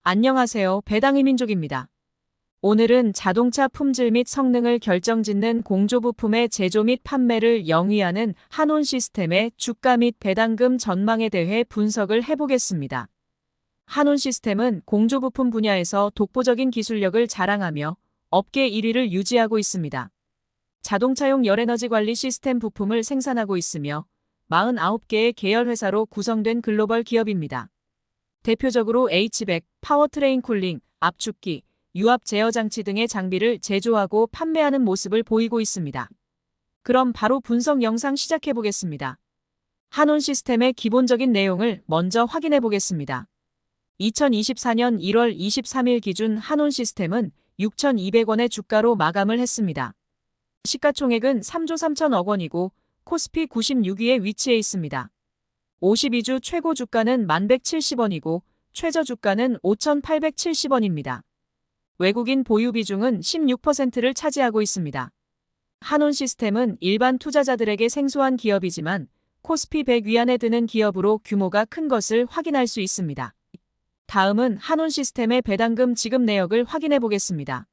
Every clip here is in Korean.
안녕하세요. 배당의 민족입니다. 오늘은 자동차 품질 및 성능을 결정짓는 공조부품의 제조 및 판매를 영위하는 한온 시스템의 주가 및 배당금 전망에 대해 분석을 해보겠습니다. 한온 시스템은 공조부품 분야에서 독보적인 기술력을 자랑하며 업계 1위를 유지하고 있습니다. 자동차용 열에너지 관리 시스템 부품을 생산하고 있으며 49개의 계열 회사로 구성된 글로벌 기업입니다. 대표적으로 H백, 파워트레인 쿨링, 압축기, 유압 제어 장치 등의 장비를 제조하고 판매하는 모습을 보이고 있습니다. 그럼 바로 분석 영상 시작해 보겠습니다. 한온 시스템의 기본적인 내용을 먼저 확인해 보겠습니다. 2024년 1월 23일 기준 한온 시스템은 6,200원의 주가로 마감을 했습니다. 시가총액은 3조 3천억 원이고 코스피 96위에 위치해 있습니다. 52주 최고 주가는 1170원이고 최저 주가는 5870원입니다. 외국인 보유 비중은 16%를 차지하고 있습니다. 한온 시스템은 일반 투자자들에게 생소한 기업이지만 코스피 100 위안에 드는 기업으로 규모가 큰 것을 확인할 수 있습니다. 다음은 한온 시스템의 배당금 지급 내역을 확인해 보겠습니다.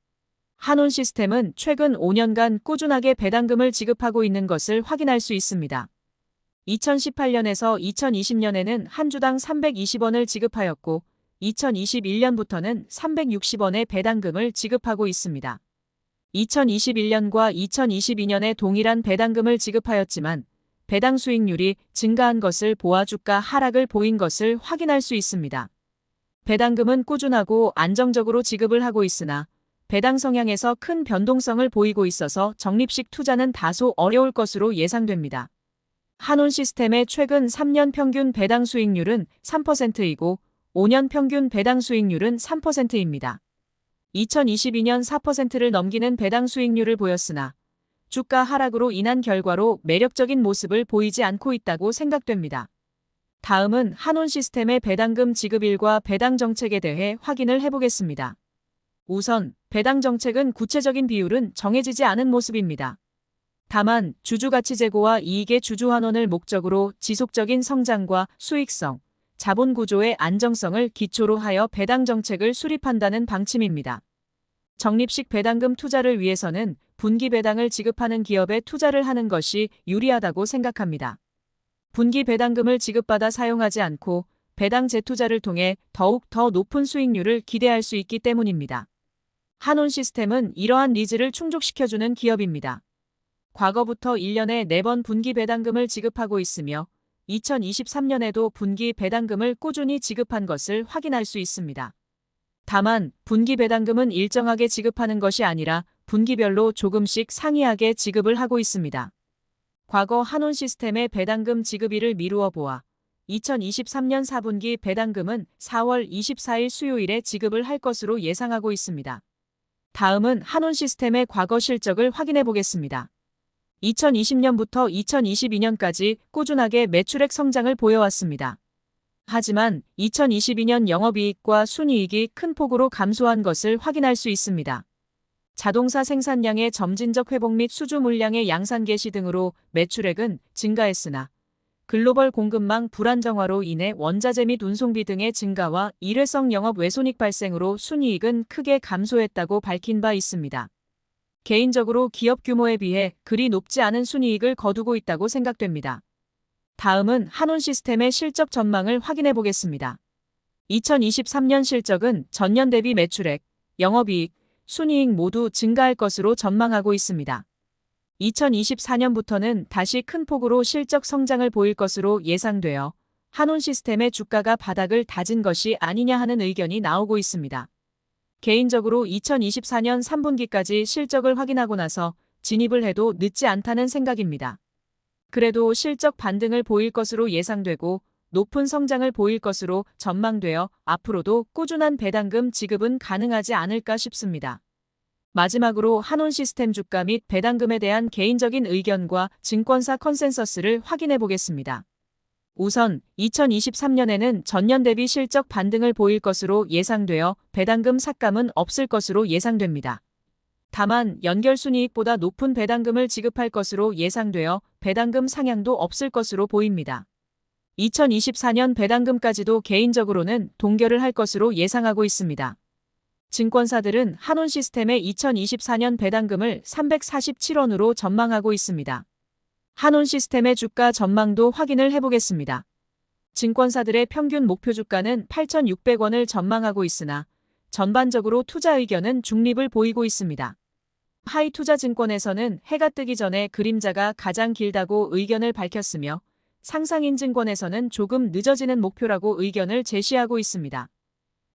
한온 시스템은 최근 5년간 꾸준하게 배당금을 지급하고 있는 것을 확인할 수 있습니다. 2018년에서 2020년에는 한 주당 320원을 지급하였고 2021년부터는 360원의 배당금을 지급하고 있습니다. 2021년과 2022년에 동일한 배당금을 지급하였지만 배당 수익률이 증가한 것을 보아 주가 하락을 보인 것을 확인할 수 있습니다. 배당금은 꾸준하고 안정적으로 지급을 하고 있으나 배당 성향에서 큰 변동성을 보이고 있어서 적립식 투자는 다소 어려울 것으로 예상됩니다. 한온 시스템의 최근 3년 평균 배당 수익률은 3%이고 5년 평균 배당 수익률은 3%입니다. 2022년 4%를 넘기는 배당 수익률을 보였으나 주가 하락으로 인한 결과로 매력적인 모습을 보이지 않고 있다고 생각됩니다. 다음은 한온 시스템의 배당금 지급일과 배당 정책에 대해 확인을 해보겠습니다. 우선 배당 정책은 구체적인 비율은 정해지지 않은 모습입니다. 다만 주주가치 제고와 이익의 주주 환원을 목적으로 지속적인 성장과 수익성, 자본 구조의 안정성을 기초로 하여 배당 정책을 수립한다는 방침입니다. 적립식 배당금 투자를 위해서는 분기 배당을 지급하는 기업에 투자를 하는 것이 유리하다고 생각합니다. 분기 배당금을 지급받아 사용하지 않고 배당 재투자를 통해 더욱 더 높은 수익률을 기대할 수 있기 때문입니다. 한온 시스템은 이러한 니즈를 충족시켜주는 기업입니다. 과거부터 1년에 4번 분기 배당금을 지급하고 있으며 2023년에도 분기 배당금을 꾸준히 지급한 것을 확인할 수 있습니다. 다만 분기 배당금은 일정하게 지급하는 것이 아니라 분기별로 조금씩 상이하게 지급을 하고 있습니다. 과거 한온 시스템의 배당금 지급일을 미루어 보아 2023년 4분기 배당금은 4월 24일 수요일에 지급을 할 것으로 예상하고 있습니다. 다음은 한온 시스템의 과거 실적을 확인해 보겠습니다. 2020년부터 2022년까지 꾸준하게 매출액 성장을 보여왔습니다. 하지만 2022년 영업이익과 순이익이 큰 폭으로 감소한 것을 확인할 수 있습니다. 자동차 생산량의 점진적 회복 및 수주 물량의 양산 개시 등으로 매출액은 증가했으나 글로벌 공급망 불안정화로 인해 원자재 및 운송비 등의 증가와 일회성 영업 외손익 발생으로 순이익은 크게 감소했다고 밝힌 바 있습니다. 개인적으로 기업 규모에 비해 그리 높지 않은 순이익을 거두고 있다고 생각됩니다. 다음은 한온 시스템의 실적 전망을 확인해 보겠습니다. 2023년 실적은 전년 대비 매출액, 영업이익, 순이익 모두 증가할 것으로 전망하고 있습니다. 2024년부터는 다시 큰 폭으로 실적 성장을 보일 것으로 예상되어 한온 시스템의 주가가 바닥을 다진 것이 아니냐 하는 의견이 나오고 있습니다. 개인적으로 2024년 3분기까지 실적을 확인하고 나서 진입을 해도 늦지 않다는 생각입니다. 그래도 실적 반등을 보일 것으로 예상되고 높은 성장을 보일 것으로 전망되어 앞으로도 꾸준한 배당금 지급은 가능하지 않을까 싶습니다. 마지막으로 한온 시스템 주가 및 배당금에 대한 개인적인 의견과 증권사 컨센서스를 확인해 보겠습니다. 우선 2023년에는 전년 대비 실적 반등을 보일 것으로 예상되어 배당금 삭감은 없을 것으로 예상됩니다. 다만 연결순이익보다 높은 배당금을 지급할 것으로 예상되어 배당금 상향도 없을 것으로 보입니다. 2024년 배당금까지도 개인적으로는 동결을 할 것으로 예상하고 있습니다. 증권사들은 한온시스템의 2024년 배당금을 347원으로 전망하고 있습니다. 한온시스템의 주가 전망도 확인을 해보겠습니다. 증권사들의 평균 목표 주가는 8,600원을 전망하고 있으나 전반적으로 투자 의견은 중립을 보이고 있습니다. 하이투자증권에서는 해가 뜨기 전에 그림자가 가장 길다고 의견을 밝혔으며 상상인증권에서는 조금 늦어지는 목표라고 의견을 제시하고 있습니다.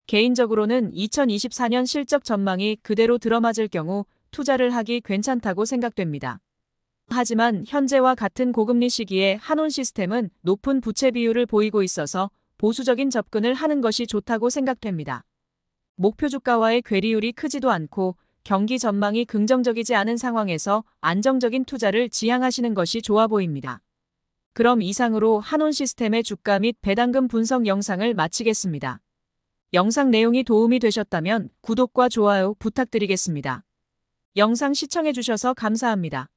개인적으로는 2024년 실적 전망이 그대로 들어맞을 경우 투자를 하기 괜찮다고 생각됩니다. 하지만 현재와 같은 고금리 시기에 한온시스템은 높은 부채 비율을 보이고 있어서 보수적인 접근을 하는 것이 좋다고 생각됩니다. 목표 주가와의 괴리율이 크지도 않고 경기 전망이 긍정적이지 않은 상황에서 안정적인 투자를 지향하시는 것이 좋아 보입니다. 그럼 이상으로 한온시스템의 주가 및 배당금 분석 영상을 마치겠습니다. 영상 내용이 도움이 되셨다면 구독과 좋아요 부탁드리겠습니다. 영상 시청해주셔서 감사합니다.